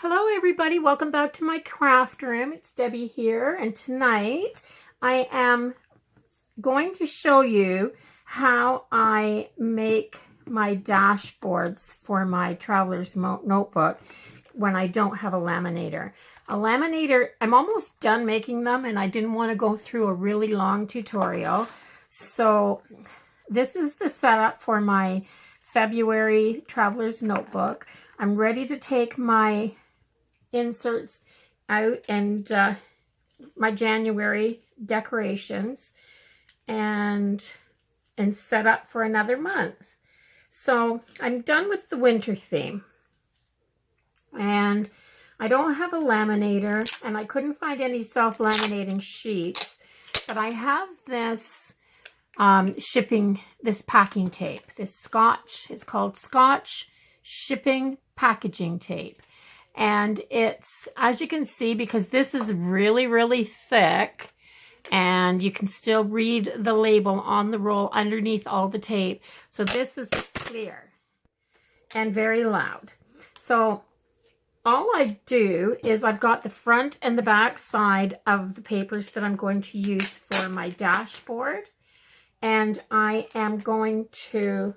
Hello everybody, welcome back to my craft room. It's Debbie here, and tonight I am going to show you how I make my dashboards for my traveler's notebook when I don't have a laminator. A laminator, I'm almost done making them and I didn't want to go through a really long tutorial. So this is the setup for my February traveler's notebook. I'm ready to take my inserts out and my January decorations and set up for another month. So I'm done with the winter theme, and I don't have a laminator and I couldn't find any self-laminating sheets, but I have this this packing tape, this Scotch, it's called Scotch shipping packaging tape. And it's, as you can see, because this is really, really thick, and you can still read the label on the roll underneath all the tape. So this is clear and very loud. So all I do is I've got the front and the back side of the papers that I'm going to use for my dashboard. And I am going to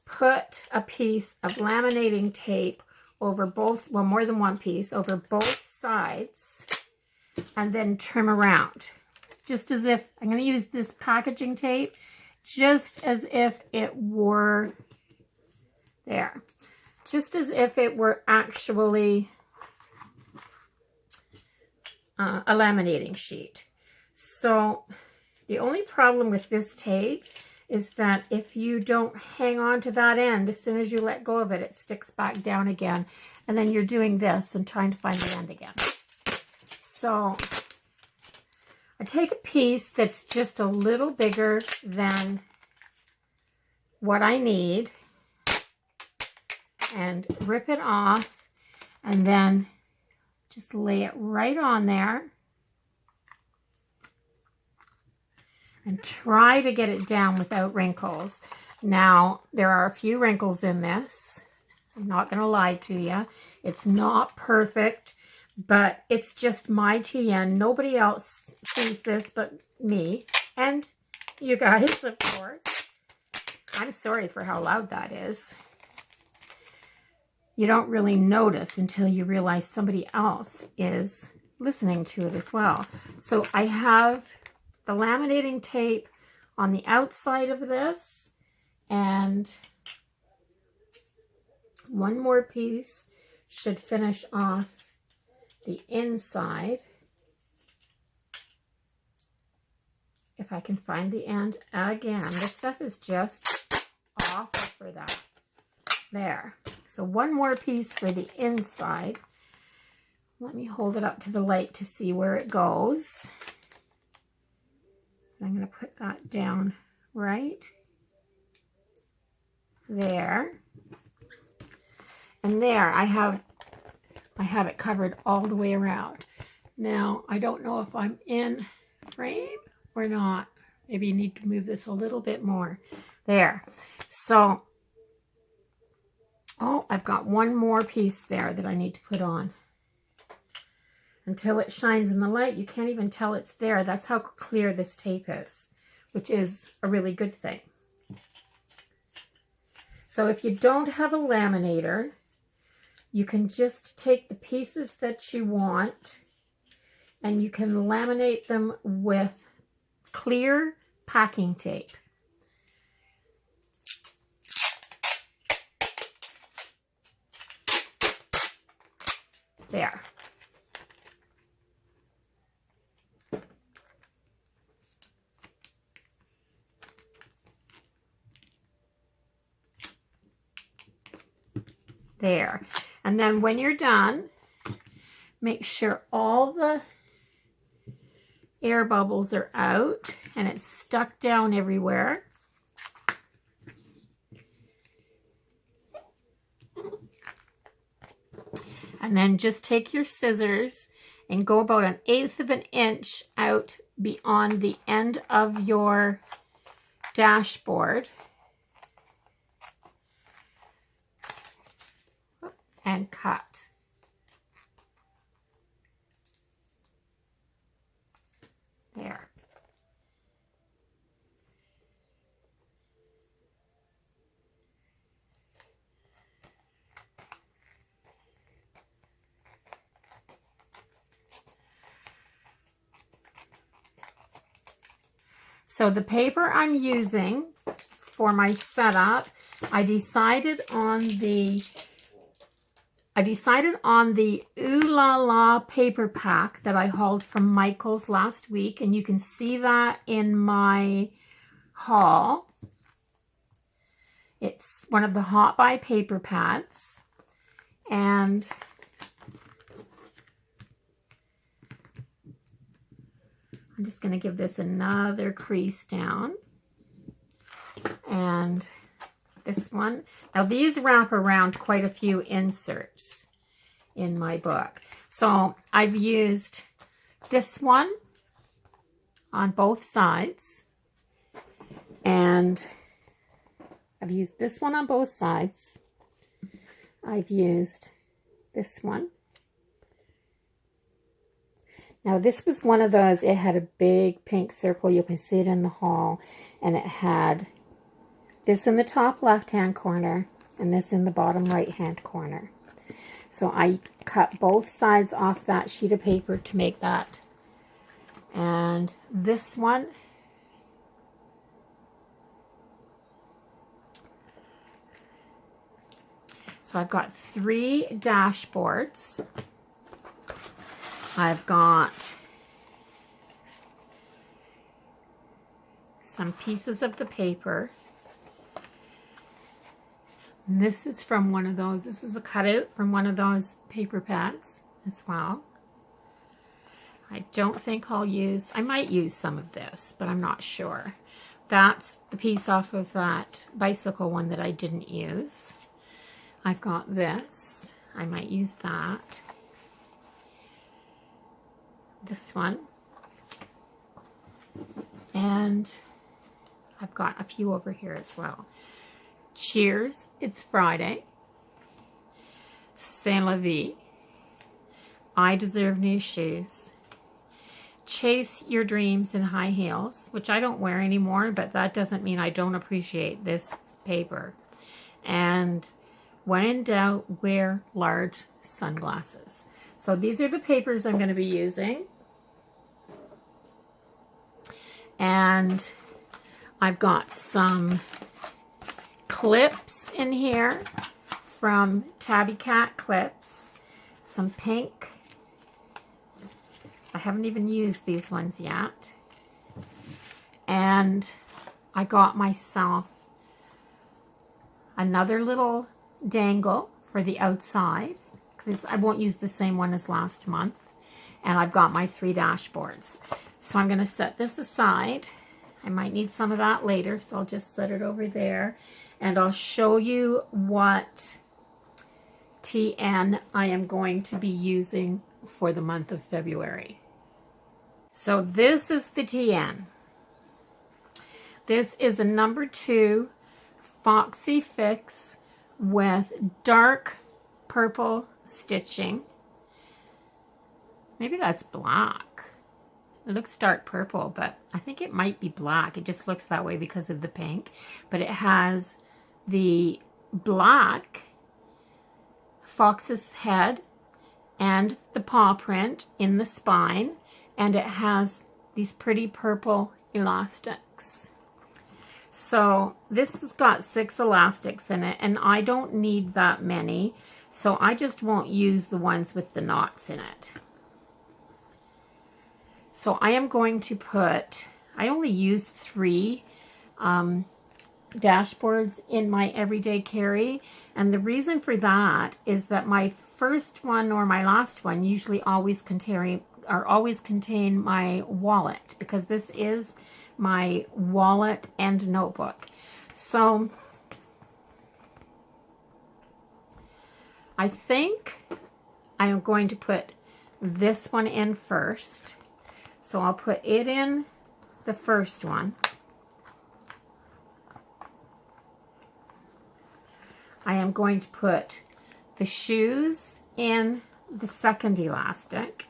put a piece of laminating tape over both, well, more than one piece, over both sides, and then trim around. Just as if, I'm going to use this packaging tape, just as if it were, there, just as if it were actually a laminating sheet. So the only problem with this tape is that if you don't hang on to that end, as soon as you let go of it, it sticks back down again. And then you're doing this and trying to find the end again. So I take a piece that's just a little bigger than what I need and rip it off, and then just lay it right on there. And try to get it down without wrinkles. Now, there are a few wrinkles in this. I'm not going to lie to you. It's not perfect, but it's just my TN. Nobody else sees this but me and you guys, of course. I'm sorry for how loud that is. You don't really notice until you realize somebody else is listening to it as well. So I have the laminating tape on the outside of this, and one more piece should finish off the inside. If I can find the end again. This stuff is just awful for that. There. So one more piece for the inside. Let me hold it up to the light to see where it goes. I'm going to put that down right there. And there, I have it covered all the way around. Now, I don't know if I'm in frame or not. Maybe you need to move this a little bit more. There. So, oh, I've got one more piece there that I need to put on. Until it shines in the light, you can't even tell it's there. That's how clear this tape is, which is a really good thing. So if you don't have a laminator, you can just take the pieces that you want and you can laminate them with clear packing tape. There. There. And then when you're done, make sure all the air bubbles are out and it's stuck down everywhere. And then just take your scissors and go about 1/8 of an inch out beyond the end of your dashboard. And cut. So the paper I'm using for my setup, I decided on the Ooh La La paper pack that I hauled from Michael's last week, and you can see that in my haul. It's one of the Hot Buy paper pads, and I'm just going to give this another crease down. And this one. Now these wrap around quite a few inserts in my book. So I've used this one on both sides. And I've used this one on both sides. I've used this one. Now this was one of those, it had a big pink circle. You can see it in the haul. And it had this in the top left-hand corner and this in the bottom right-hand corner. So I cut both sides off that sheet of paper to make that. And this one, so I've got 3 dashboards. I've got some pieces of the paper. And this is from one of those. This is a cutout from one of those paper pads as well. I don't think I'll use, I might use some of this, but I'm not sure. That's the piece off of that bicycle one that I didn't use. I've got this. I might use that. This one. And I've got a few over here as well. Cheers, it's Friday. C'est la vie. I deserve new shoes. Chase your dreams in high heels, which I don't wear anymore, but that doesn't mean I don't appreciate this paper. And when in doubt, wear large sunglasses. So these are the papers I'm going to be using. And I've got some clips in here from Tabby Cat Clips. Some pink. I haven't even used these ones yet. And I got myself another little dangle for the outside, because I won't use the same one as last month. And I've got my 3 dashboards. So I'm going to set this aside. I might need some of that later, so I'll just set it over there. And I'll show you what TN I am going to be using for the month of February. So this is the TN. This is a number 2 Foxy Fix with dark purple stitching. Maybe that's black. It looks dark purple, but I think it might be black. It just looks that way because of the pink. But it has the black fox's head and the paw print in the spine. And it has these pretty purple elastics. So this has got 6 elastics in it, and I don't need that many. So I just won't use the ones with the knots in it. So I am going to put, I only use 3 dashboards in my everyday carry. And the reason for that is that my first one or my last one usually always contain my wallet, because this is my wallet and notebook. So I think I am going to put this one in first. So I'll put it in the first one. I am going to put the shoes in the second elastic.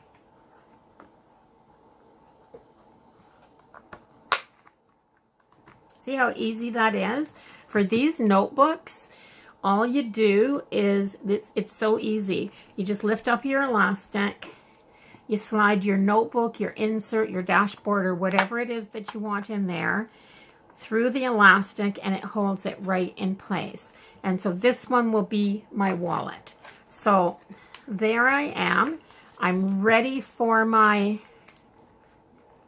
See how easy that is? For these notebooks, all you do is, it's so easy. You just lift up your elastic, you slide your notebook, your insert, your dashboard, or whatever it is that you want in there through the elastic, and it holds it right in place. And so this one will be my wallet. So there I am. I'm ready for my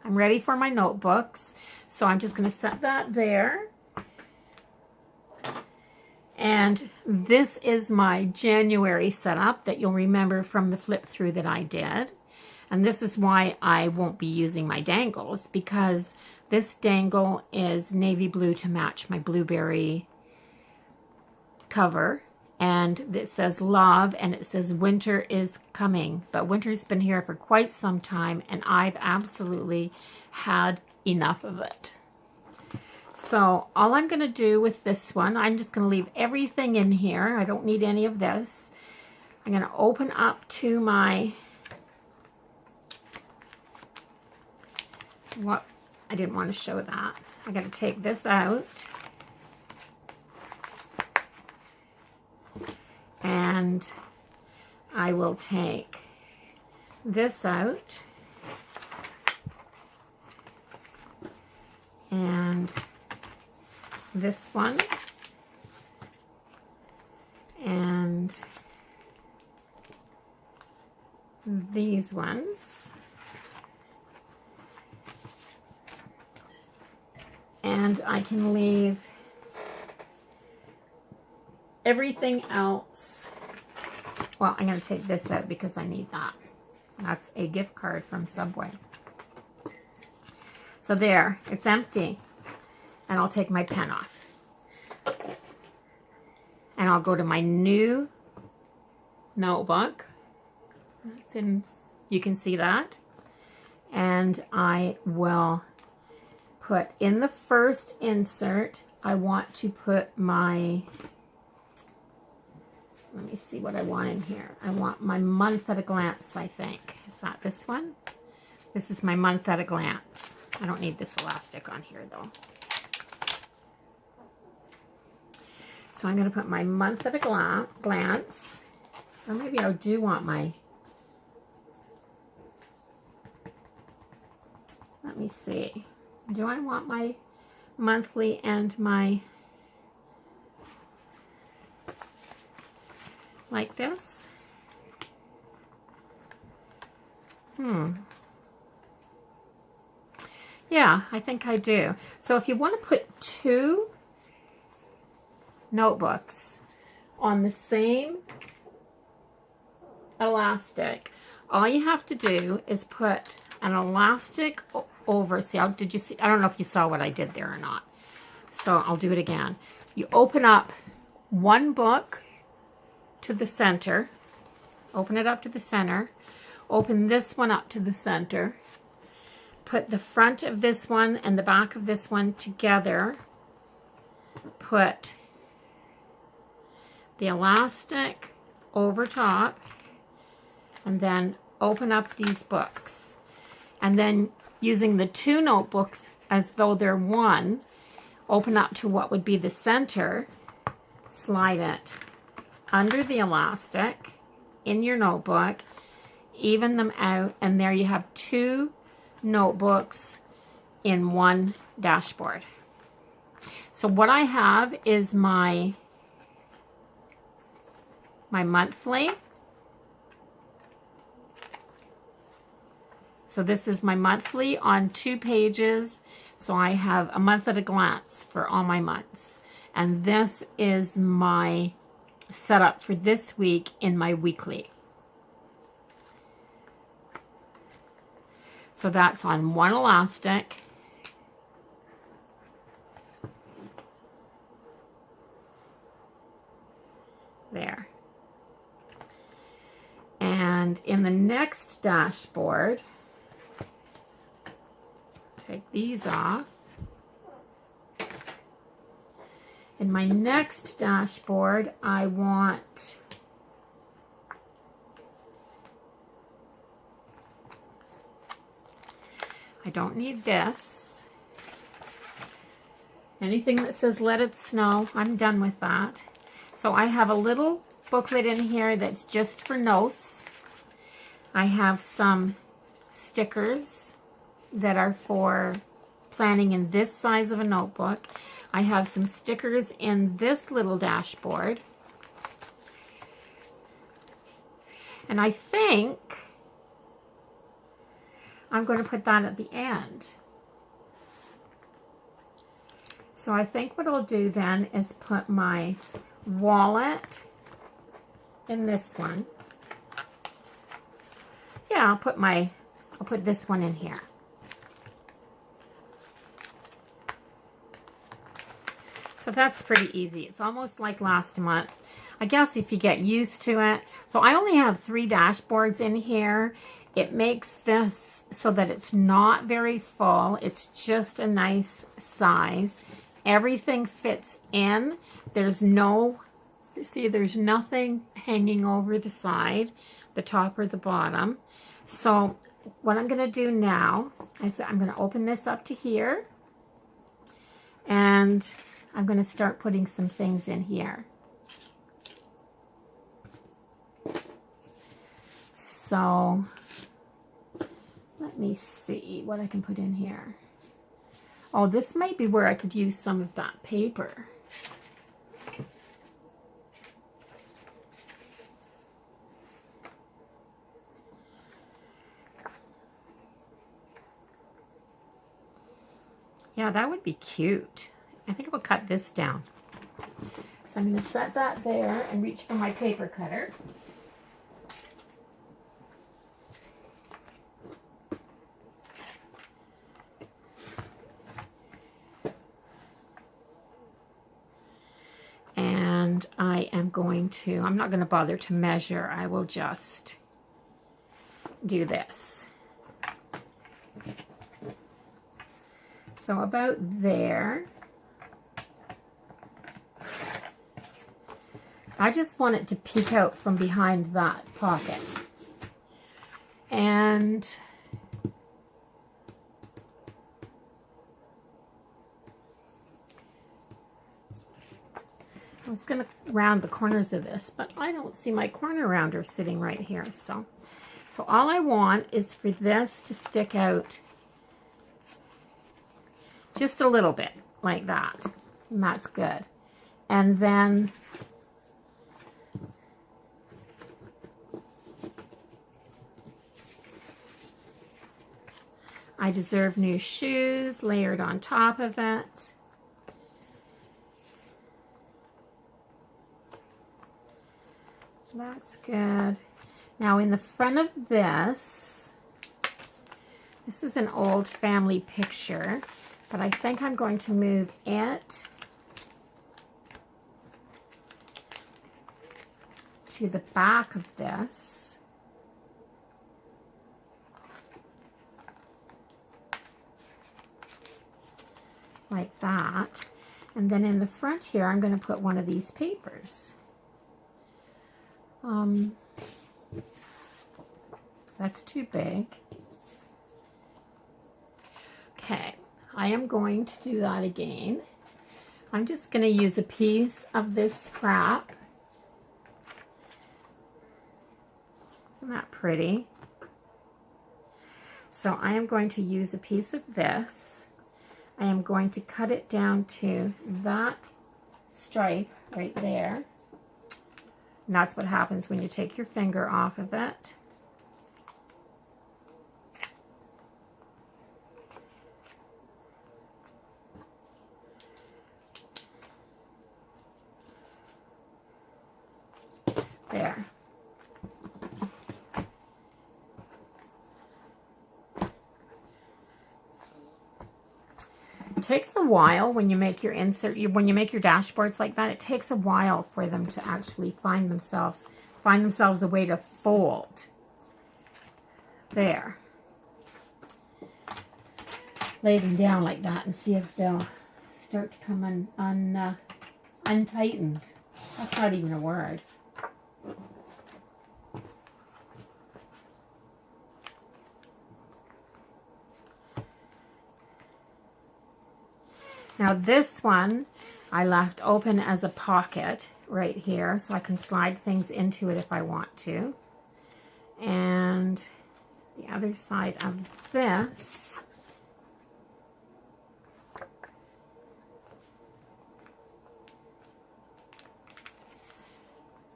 notebooks. So I'm just going to set that there. And this is my January setup that you'll remember from the flip through that I did. And this is why I won't be using my dangles, because this dangle is navy blue to match my blueberry cover. And it says love, and it says winter is coming. But winter's been here for quite some time, and I've absolutely had enough of it. So all I'm going to do with this one, I'm just going to leave everything in here. I don't need any of this. I'm going to open up to my, what, I didn't want to show that. I'm going to take this out. And I will take this out. And this one, and these ones, and I can leave everything else. Well, I'm going to take this out because I need that. That's a gift card from Subway. So there, it's empty. And I'll take my pen off. And I'll go to my new notebook. It's in, you can see that. And I will put in the first insert, I want to put my, let me see what I want in here. I want my month at a glance, I think. Is that this one? This is my month at a glance. I don't need this elastic on here though. So I'm going to put my month at a glance, or maybe I do want my, let me see, do I want my monthly and my, like this? Yeah, I think I do. So if you want to put two notebooks on the same elastic, all you have to do is put an elastic over. See, did you see? I don't know if you saw what I did there or not. So I'll do it again. You open up one book to the center, open it up to the center, open this one up to the center, put the front of this one and the back of this one together, put the elastic over top, and then open up these books. And then using the two notebooks as though they're one, open up to what would be the center, slide it under the elastic in your notebook, even them out, and there you have two notebooks in one dashboard. So what I have is my monthly. So this is my monthly on 2 pages. So I have a month at a glance for all my months. And this is my setup for this week in my weekly. So that's on one elastic. There. And in the next dashboard, take these off. In my next dashboard, I want I don't need this. Anything that says let it snow, I'm done with that. So I have a little booklet in here that's just for notes. I have some stickers that are for planning in this size of a notebook. I have some stickers in this little dashboard. And I think I'm going to put that at the end. So I think what I'll do then is put my wallet in this one. Yeah, I'll put this one in here. So that's pretty easy. It's almost like last month. I guess if you get used to it. So I only have 3 dashboards in here. It makes this so that it's not very full. It's just a nice size. Everything fits in. There's no, you see, there's nothing hanging over the side, the top or the bottom. So what I'm going to do now is I'm going to open this up to here. And I'm going to start putting some things in here. So let me see what I can put in here. Oh, this might be where I could use some of that paper. Yeah, that would be cute. I think I'll cut this down. So I'm going to set that there and reach for my paper cutter. And I am going to, I'm not going to bother to measure. I will just do this. So about there. I just want it to peek out from behind that pocket. And I was going to round the corners of this, but I don't see my corner rounder sitting right here. So all I want is for this to stick out just a little bit like that. And that's good. And then I deserve new shoes layered on top of it. That's good. Now in the front of this is an old family picture, but I think I'm going to move it to the back of this. Like that. And then in the front here, I'm going to put one of these papers. That's too big. Okay, I am going to do that again. I'm just going to use a piece of this scrap. Isn't that pretty? So I am going to use a piece of this. I am going to cut it down to that stripe right there. And that's what happens when you take your finger off of it. There. It takes a while when you make your when you make your dashboards like that, it takes a while for them to actually find themselves a way to fold. There. Lay them down like that and see if they'll start to come untightened. That's not even a word. Now this one I left open as a pocket right here, so I can slide things into it if I want to. And the other side of this.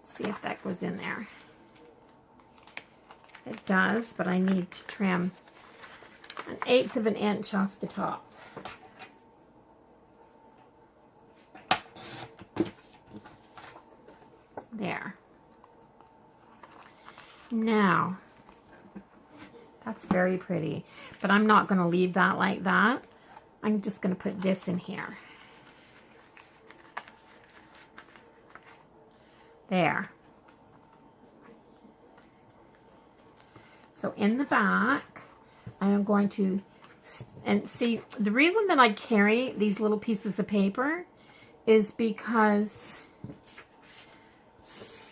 See if that goes in there. It does, but I need to trim 1/8 of an inch off the top. There. Now, that's very pretty, but I'm not going to leave that like that. I'm just going to put this in here. There. So in the back, I am going to, and see, the reason that I carry these little pieces of paper is because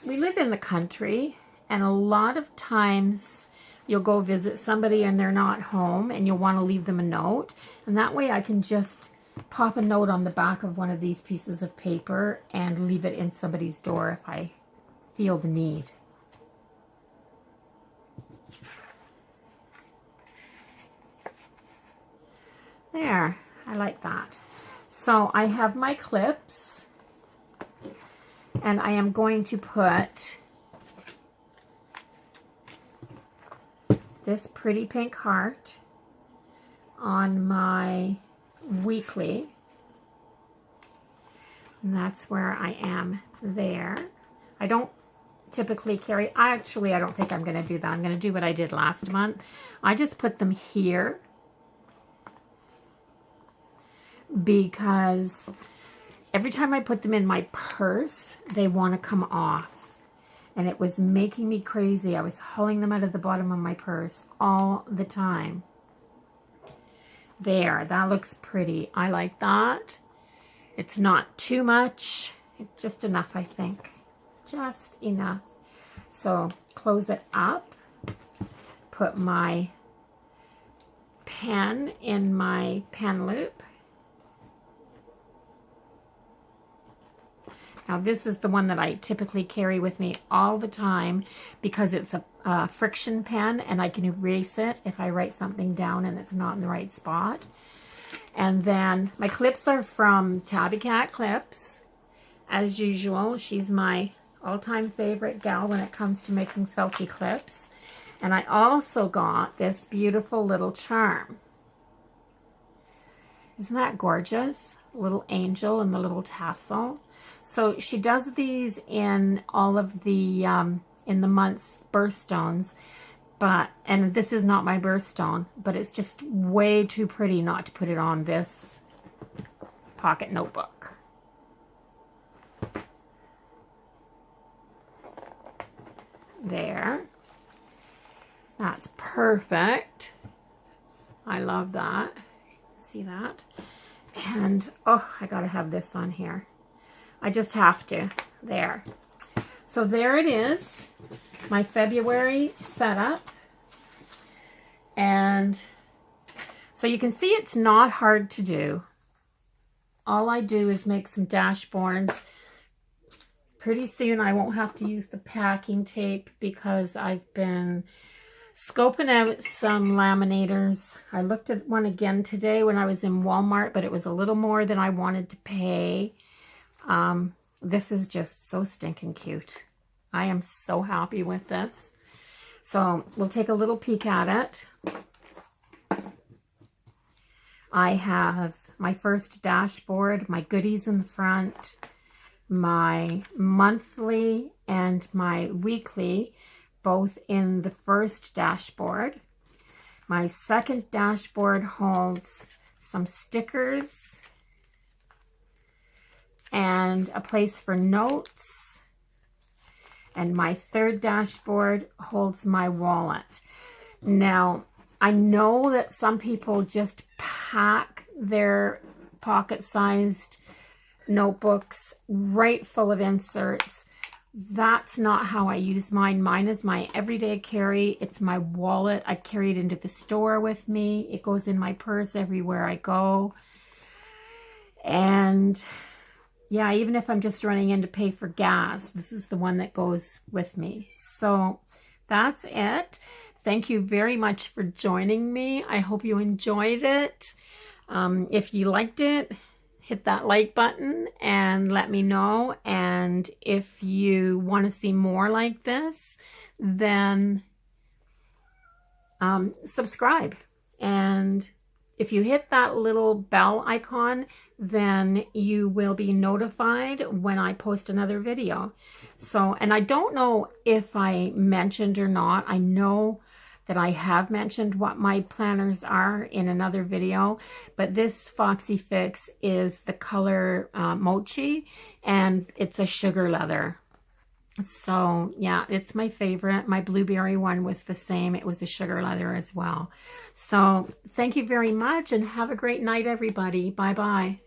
we live in the country, and a lot of times you'll go visit somebody and they're not home and you'll want to leave them a note. And that way I can just pop a note on the back of one of these pieces of paper and leave it in somebody's door if I feel the need. There, I like that. So I have my clips, and I am going to put this pretty pink heart on my weekly, and that's where I am there. I don't typically carry, I don't think I'm going to do that. I'm going to do what I did last month. I just put them here because every time I put them in my purse, they want to come off. And it was making me crazy. I was hauling them out of the bottom of my purse all the time. There, that looks pretty. I like that. It's not too much. It's just enough, I think. Just enough. So close it up. Put my pen in my pen loop. Now this is the one that I typically carry with me all the time because it's a Frixion pen and I can erase it if I write something down and it's not in the right spot. And then my clips are from Tabby Cat Clips. As usual, she's my all-time favorite gal when it comes to making felty clips. And I also got this beautiful little charm. Isn't that gorgeous? Little angel and the little tassel. So she does these in all of the, in the month's birthstones, and this is not my birthstone, but it's just way too pretty not to put it on this pocket notebook. There. That's perfect. I love that. See that? And, oh, I gotta have this on here. I just have to. There. So there it is, my February setup. And so you can see it's not hard to do. All I do is make some dashboards. Pretty soon I won't have to use the packing tape because I've been scoping out some laminators. I looked at one again today when I was in Walmart, but it was a little more than I wanted to pay. This is just so stinking cute. I am so happy with this. So we'll take a little peek at it. I have my first dashboard, my goodies in the front, my monthly and my weekly, both in the first dashboard. My second dashboard holds some stickers and a place for notes. And my third dashboard holds my wallet. Now, I know that some people just pack their pocket-sized notebooks right full of inserts. That's not how I use mine. Mine is my everyday carry. It's my wallet. I carry it into the store with me. It goes in my purse everywhere I go. And yeah, even if I'm just running in to pay for gas, this is the one that goes with me. So that's it. thank you very much for joining me. I hope you enjoyed it. If you liked it, hit that like button and let me know. And if you want to see more like this, then subscribe. And if you hit that little bell icon, then you will be notified when I post another video. So, and I don't know if I mentioned or not. I know that I have mentioned what my planners are in another video, but this Foxy Fix is the color Mochi, and it's a sugar leather. So yeah, it's my favorite. My blueberry one was the same. It was a sugar leather as well. So thank you very much and have a great night, everybody. Bye-bye.